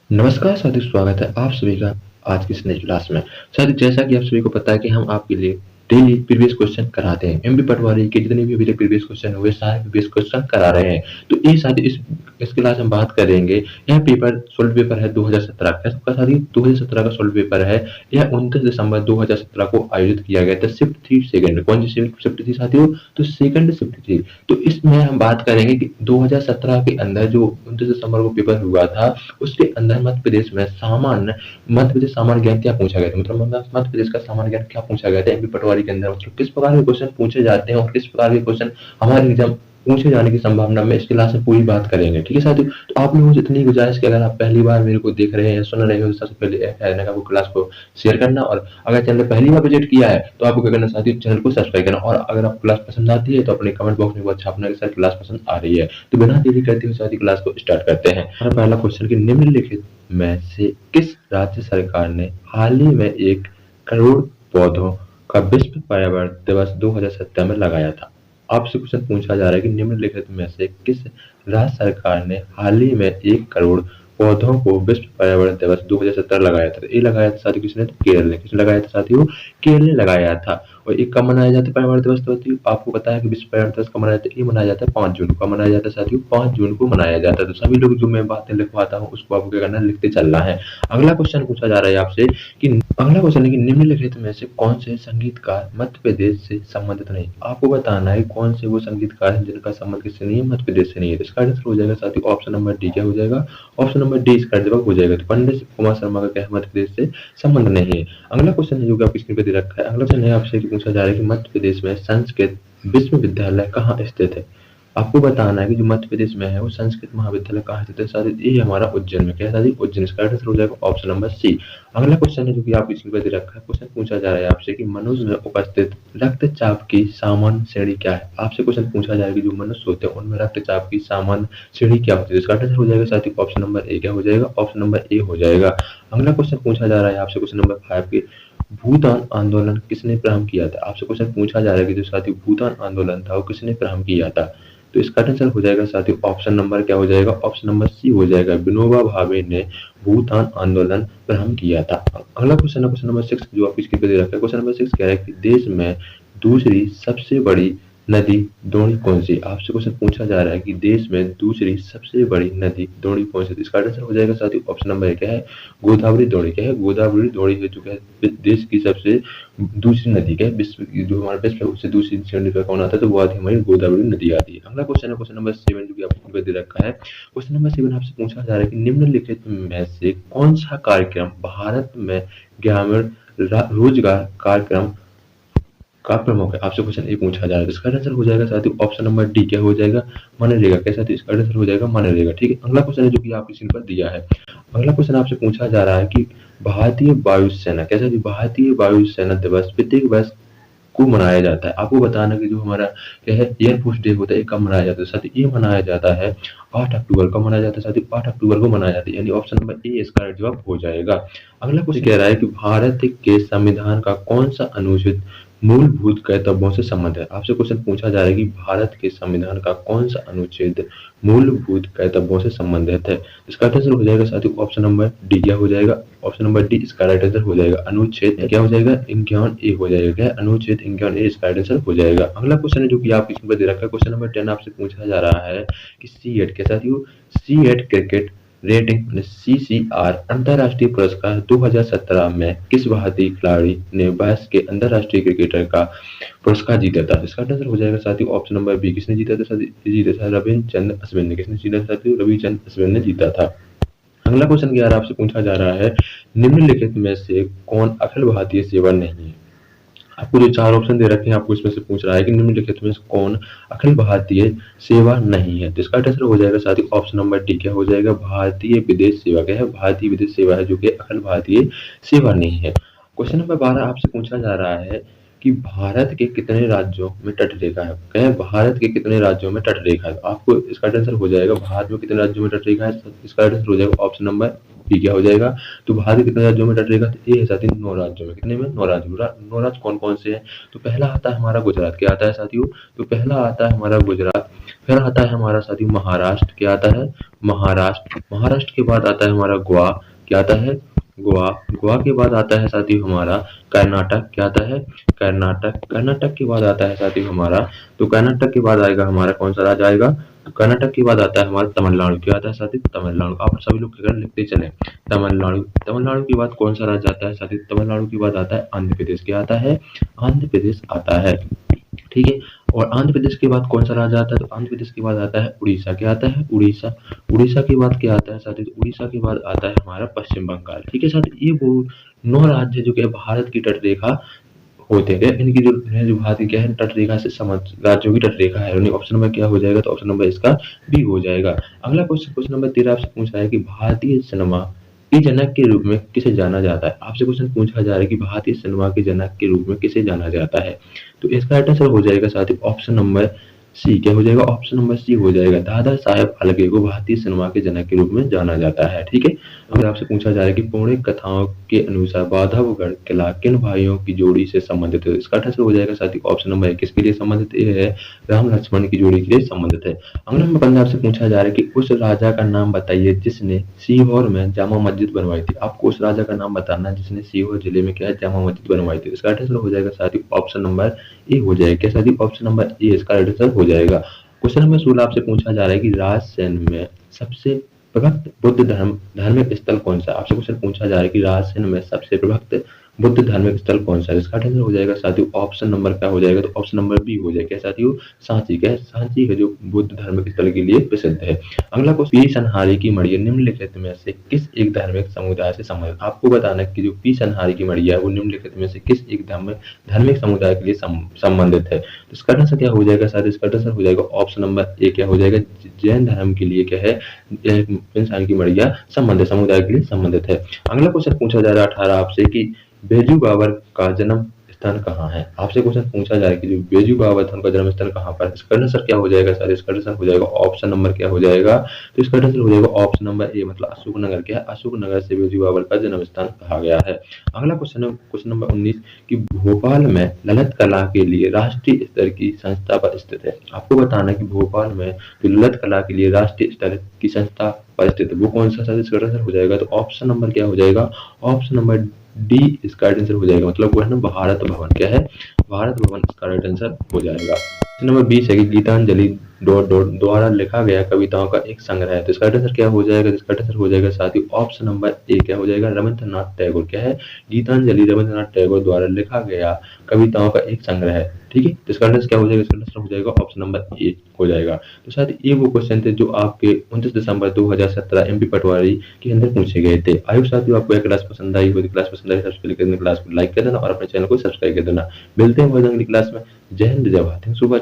नमस्कार साथियों, स्वागत है आप सभी का आज की इस नई क्लास में। साथियों, जैसा कि आप सभी को पता है कि हम आपके लिए डेली प्रीवियस क्वेश्चन कराते हैं। एमपी पटवारी के जितने भी अभी तक प्रीवियस क्वेश्चन हुए सारे प्रीवियस क्वेश्चन करा रहे हैं। तो ये साथियों इस क्लास में बात करेंगे। यह पेपर सोल्व पेपर है 2017 का। सबका साथियों 2017 का सोल्व पेपर है। यह 29 दिसंबर 2017 को आयोजित किया गया था। शिफ्ट थी सेकंड। कौन सी शिफ्ट थी साथियों? तो सेकंड शिफ्ट थी। तो इसमें हम बात करेंगे कि 2017 के अंदर जो 29 दिसंबर को पेपर हुआ था उसके अंदर मध्य प्रदेश सामान्य ज्ञान क्या पूछा गया था, मतलब मध्य प्रदेश का सामान्य ज्ञान क्या पूछा गया था एमपी पटवारी के अंदर, मतलब किस प्रकार के क्वेश्चन पूछे जाते हैं और किस प्रकार के क्वेश्चन हमारे एग्जाम पूछे जाने की संभावना में इस क्लास में पूरी बात करेंगे। ठीक है साथियों, तो आप लोगों से इतनी गुजारिश कि अगर आप पहली बार मेरे को देख रहे हैं, सुन रहे हो, तो सबसे पहले कहने का वो क्लास को शेयर करना, और अगर चैनल पहली बार विजिट किया है तो आपको क्या करना साथियों, चैनल को सब्सक्राइब करना, और अगर आपको क्लास पसंद आती है तो अपने कमेंट बॉक्स में वो छापना कि सर क्लास पसंद आ रही है। तो बिना देरी करते हुए साथियों क्लास को स्टार्ट करते हैं। हमारा पहला क्वेश्चन कि निम्नलिखित में से किस राज्य सरकार ने हाल ही में 1 करोड़ पौधों का विश्व पर्यावरण दिवस 2017 में लगाया था? आपसे क्वेश्चन पूछा जा रहा है कि निम्नलिखित में से किस राज्य सरकार ने हाल ही में 1 करोड़ पौधों को विश्व पर्यावरण दिवस 2017 लगाया था? ये लगाया था साथियों किसने? तो केरल ने। किसने लगाया था साथियों? केरल ने लगाया था। और ये कब मनाया जाता है पर्यावरण दिवस? तो साथियों आपको पता है कि विश्व पर्यावरण दिवस कब मनाया जाता है? ये मनाया जाता है 5 जून को। मनाया जाता है साथियों 5 जून को मनाया जाता है। तो सभी लोग जो मैं बातें लिखवाता हूँ उसको आपको क्या करना है, लिखते चलना है। अगला क्वेश्चन पूछा जा रहा है आपसे कि अगला क्वेश्चन है कि निम्नलिखित में से कौन से संगीतकार मध्य प्रदेश से संबंधित नहीं? आपको बताना है कौन से वो संगीतकार हैं जिनका संबंध किससे नहीं है, मध्य प्रदेश से नहीं है। इसका आंसर हो जाएगा साथियों ऑप्शन नंबर डी। क्या हो जाएगा? ऑप्शन नंबर डी इसका जवाब हो जाएगा। तो पंडित कुमार शर्मा का क्या है, मध्य प्रदेश से संबंध नहीं है। अगला क्वेश्चन है जो कि आपकी स्क्रीन पर दे रखा है। अगला क्वेश्चन है आपसे पूछा जा रहा है कि मध्य प्रदेश में संस्कृत विश्वविद्यालय कहाँ स्थित है? आपको बताना है कि जो मध्य प्रदेश में है वो संस्कृत महाविद्यालय कहाँ स्थित है साथियों? ये हमारा उज्जैन में। क्या है साथियों? उज्जैन। इसका आंसर हो जाएगा ऑप्शन नंबर सी। अगला क्वेश्चन है जो कि आपकी स्क्रीन पर दे रखा है। क्वेश्चन पूछा जा रहा है आपसे कि मनुष्य में उपस्थित रक्तचाप की सामान्य श्रेणी क्या है? आपसे क्वेश्चन पूछा जाएगा कि जो मनुष्य होते हैं उनमें रक्तचाप की सामान्य श्रेणी क्या होती है? इसका आंसर हो जाएगा साथियों ऑप्शन नंबर ए। क्या हो जाएगा? ऑप्शन नंबर ए हो जाएगा। अगला क्वेश्चन पूछा जा रहा है आपसे क्वेश्चन नंबर 5 की भूदान आंदोलन किसने प्रारंभ किया था? आपसे क्वेश्चन पूछा जा रहा है कि जो साथियों भूदान आंदोलन था वो किसने प्रारंभ किया था? तो इसका आंसर हो जाएगा साथियों ऑप्शन नंबर क्या हो जाएगा? ऑप्शन नंबर सी हो जाएगा। विनोबा भावे ने भूदान आंदोलन प्रारंभ किया था। अगला क्वेश्चन है क्वेश्चन नंबर 6 जो आपकी स्क्रीन पे दे रखा है। क्वेश्चन नंबर 6 कह रहा है कि देश में दूसरी सबसे बड़ी नदी द्रोणी कौन सी? आपसे क्वेश्चन पूछा जा रहा है कि देश में दूसरी सबसे बड़ी नदी द्रोणी कौन सी? इसका आंसर हो जाएगा साथियों ऑप्शन नंबर क्या है? गोदावरी द्रोणी। क्या है? गोदावरी द्रोणी है जो है देश की सबसे दूसरी नदी। क्या है? विश्व की जो हमारा विश्व है उससे दूसरी श्रेणी पर कौन आता है? तो वो आती है हमारी गोदावरी नदी आती है। अगला क्वेश्चन है क्वेश्चन नंबर 7 जो कि आपको दे रखा है। क्वेश्चन नंबर 7 आपसे पूछा जा रहा है कि निम्नलिखित में से कौन सा कार्यक्रम भारत में ग्रामीण रोजगार कार्यक्रम का प्रमुख है? आपसे क्वेश्चन ये पूछा जा रहा है। इसका आंसर हो जाएगा साथियों ऑप्शन नंबर डी। क्या हो जाएगा? मनरेगा। क्या साथियों? इसका आंसर हो जाएगा मनरेगा। ठीक है, अगला क्वेश्चन है जो कि आपकी स्क्रीन पर दिया है। अगला क्वेश्चन आपसे पूछा जा रहा है कि भारतीय वायुसेना, कैसा जी, भारतीय वायुसेना दिवस प्रत्येक वर्ष को मनाया जाता है। आपको बताना कि जो हमारा क्या है एयरफोर्स डे होता है ये कब मनाया जाता है? साथियों ये मनाया जाता है 8 अक्टूबर को मनाया जाता है। साथियों 8 अक्टूबर को मनाया जाता है, यानी ऑप्शन नंबर ए इसका जवाब हो जाएगा। अगला क्वेश्चन कह रहा है कि भारत के संविधान का कौन सा अनुच्छेद मूलभूत कर्तव्यों से संबंधित है? आपसे क्वेश्चन पूछा जा रहा है कि भारत के संविधान का कौन सा अनुच्छेद मूलभूत कर्तव्यों से संबंधित है? इसका आंसर हो जाएगा साथियों ऑप्शन नंबर डी। क्या हो जाएगा? ऑप्शन नंबर डी इसका राइट आंसर हो जाएगा। अनुच्छेद क्या हो जाएगा? 51 ए हो जाएगा। क्या? अनुच्छेद 51 ए इसका राइट आंसर हो जाएगा। अगला क्वेश्चन है जो कि आप इसमें दे रखा है। क्वेश्चन नंबर 10 आपसे पूछा जा रहा है कि सी8 के साथियों सी8 क्रिकेट रेटिंग सीसीआर अंतरराष्ट्रीय पुरस्कार 2017 में किस भारतीय खिलाड़ी ने वर्ष के अंतरराष्ट्रीय क्रिकेटर का पुरस्कार जीता था? इसका आंसर हो जाएगा साथियों ऑप्शन नंबर बी। किसने जीता था साथियों? जीता था रविचंद्र अश्विन ने। किसने जीता था साथियों? रविचंद्र अश्विन ने जीता था। अगला क्वेश्चन 11 आपसे पूछा जा रहा है निम्नलिखित में से कौन अखिल भारतीय सेवा नहीं है? आपको जो 4 ऑप्शन दे रखे हैं आपको इसमें से पूछ रहा है कि निम्नलिखित में से कौन अखिल भारतीय सेवा नहीं है? तो इसका आंसर हो जाएगा साथियों ऑप्शन नंबर डी। क्या हो जाएगा? भारतीय विदेश सेवा। क्या है? भारतीय विदेश सेवा है जो कि अखिल भारतीय सेवा नहीं है। क्वेश्चन नंबर 12 आपसे पूछा जा रहा है कि भारत के कितने राज्यों में तटरेखा है? क्या है? भारत के कितने राज्यों में तटरेखा है? तो आपको इसका आंसर हो जाएगा भारत में कितने राज्यों में तटरेखा है? इसका आंसर हो जाएगा ऑप्शन नंबर बी। क्या हो जाएगा? तो भारत के कितने राज्यों में तटरेखा? तो ए है साथियों 9 राज्यों में। कितने में? 9 राज्यों। 9 राज्य कौन कौन से हैं? तो पहला आता है हमारा गुजरात। क्या आता है साथियों? तो पहला आता है हमारा गुजरात। फिर आता है हमारा साथियों महाराष्ट्र, क्या आता है महाराष्ट्र। महाराष्ट्र के बाद आता है हमारा गोवा, क्या आता है गोवा। गोवा के बाद आता है साथियों हमारा कर्नाटक, क्या आता है कर्नाटक। कर्नाटक के बाद आता है साथियों हमारा, तो कर्नाटक के बाद आएगा हमारा कौन सा राज्य आएगा, तो कर्नाटक के बाद आता है हमारा तमिलनाडु, क्या आता है साथियों तमिलनाडु। आप सभी लोग फिगर लिखते चले, तमिलनाडु। तमिलनाडु के बाद कौन सा राज्य आता है साथियों, तमिलनाडु के बाद आता है आंध्र प्रदेश, क्या आता है आंध्र प्रदेश आता है, ठीक है। और आंध्र प्रदेश के बाद कौन सा राज्य आता है, तो आंध्र प्रदेश के बाद आता है उड़ीसा, क्या आता है उड़ीसा। उड़ीसा के बाद क्या आता है साथियों, तो उड़ीसा के बाद आता है हमारा पश्चिम बंगाल, ठीक है साथियों। ये वो 9 राज्य जो कि भारत की तट रेखा होते हैं, इनकी जो भारत की क्या है तट रेखा से समुद्र राज्यों की तट रेखा है। उन्हें ऑप्शन नंबर क्या हो जाएगा, तो ऑप्शन नंबर इसका बी हो जाएगा। अगला क्वेश्चन, क्वेश्चन नंबर 13 आपसे पूछा है कि भारतीय सिनेमा के जनक के रूप में किसे जाना जाता है। आपसे क्वेश्चन पूछा जा रहा है कि भारतीय सिनेमा के जनक के रूप में किसे जाना जाता है, तो इसका राइट आंसर हो जाएगा साथियों ऑप्शन नंबर सी, क्या हो जाएगा ऑप्शन नंबर सी हो जाएगा। दादा साहेब फाल्के को भारतीय सिनेमा के जनक के रूप में जाना जाता है, ठीक है। अगर आपसे पूछा जा रहा है कि पौराणिक कथाओं के अनुसार बांधवगढ़ किला किन भाइयों की जोड़ी से संबंधित है, इसका आंसर हो जाएगा साथियों ऑप्शन नंबर 1 किसके लिए संबंधित है, राम लक्ष्मण की जोड़ी के लिए संबंधित है। अगला नंबर 15 आपसे पूछा जा रहा है कि उस राजा का नाम बताइए जिसने सीहोर में जामा मस्जिद बनवाई थी। आपको उस राजा का नाम बताना जिसने सीहोर जिले में क्या है जामा मस्जिद बनवाई थी। इसका आंसर हो जाएगा साथियों ऑप्शन नंबर ए हो जाएगा, क्या साथियों ऑप्शन नंबर ए इसका आंसर हो जाएगा। क्वेश्चन नंबर 16 आपसे पूछा जा रहा है कि राजसैन में सबसे प्रभक्त बुद्ध धार्मिक स्थल कौन सा। आपसे क्वेश्चन पूछा जा रहा है कि राजसैन में सबसे प्रभक्त बुद्ध धार्मिक स्थल कौन सा है। इसका आंसर हो जाएगा साथियों ऑप्शन नंबर क्या हो जाएगा, तो ऑप्शन नंबर बी हो जाएगा, क्या साथियों सांची। क्या है सांची है जो बुद्ध धार्मिक स्थल के लिए प्रसिद्ध है। अगला क्वेश्चन, पी सनहारी की मड़िया निम्नलिखित में से किस एक धार्मिक समुदाय से संबंधित। आपको बताना है कि जो पी सनहारी की मड़िया है वो निम्नलिखित में से किस एक धार्मिक समुदाय के लिए संबंधित है। तो इसका आंसर क्या हो जाएगा साथियों, इसका आंसर हो जाएगा ऑप्शन नंबर ए, क्या हो जाएगा जैन धर्म के लिए क्या है इंसान की मड़िया संबंधित समुदाय के लिए संबंधित है। अगला क्वेश्चन पूछा जा रहा है 18 आपसे कि बैजू बाबर का जन्म स्थान कहाँ है। आपसे क्वेश्चन पूछा जा रहा है कि जो बैजू बाबर था उनका जन्म स्थान कहाँ पर है। इसका आंसर क्या हो जाएगा सर, इसका आंसर हो जाएगा ऑप्शन नंबर क्या हो जाएगा, तो इसका आंसर हो जाएगा ऑप्शन नंबर ए, मतलब अशोकनगर। क्या है अशोकनगर से बैजू बाबर का जन्म स्थान कहा गया है। अगला क्वेश्चन है क्वेश्चन नंबर 19 कि भोपाल में ललित कला के लिए राष्ट्रीय स्तर की संस्था पर स्थित है। आपको बताना है कि भोपाल में जो ललित कला के लिए राष्ट्रीय स्तर की संस्था पर स्थित है वो कौन सा सर, इसका आंसर हो जाएगा तो ऑप्शन नंबर क्या हो जाएगा ऑप्शन नंबर डी इसका राइट आंसर हो जाएगा, मतलब वो है ना भारत भवन। क्या है भारत भवन इसका राइट आंसर हो जाएगा। क्वेश्चन नंबर 20 है कि गीतांजलि डॉट डॉट द्वारा लिखा गया कविताओं का एक संग्रह है। तो इसका राइट आंसर क्या हो जाएगा, इसका राइट आंसर हो जाएगा साथियों ऑप्शन नंबर ए, क्या हो जाएगा रविंद्रनाथ टैगोर। क्या है गीतांजलि रविंद्रनाथ टैगोर द्वारा लिखा गया कविताओं का एक संग्रह है, ठीक है। तो इसका आंसर क्या हो जाएगा, इसका आंसर हो जाएगा ऑप्शन नंबर ए हो जाएगा। तो शायद ये वो क्वेश्चन थे जो आपके 29 दिसंबर 2017 एमपी पटवारी के अंदर पूछे गए थे। आई होप साथियों आपको यह क्लास पसंद आई होगी। क्लास पसंद आई सबसे पहले करना क्लास को लाइक कर देना और अपने चैनल को सब्सक्राइब कर देना। मिलते हैं अगली क्लास में। जय हिंद जय भारत, शुभ।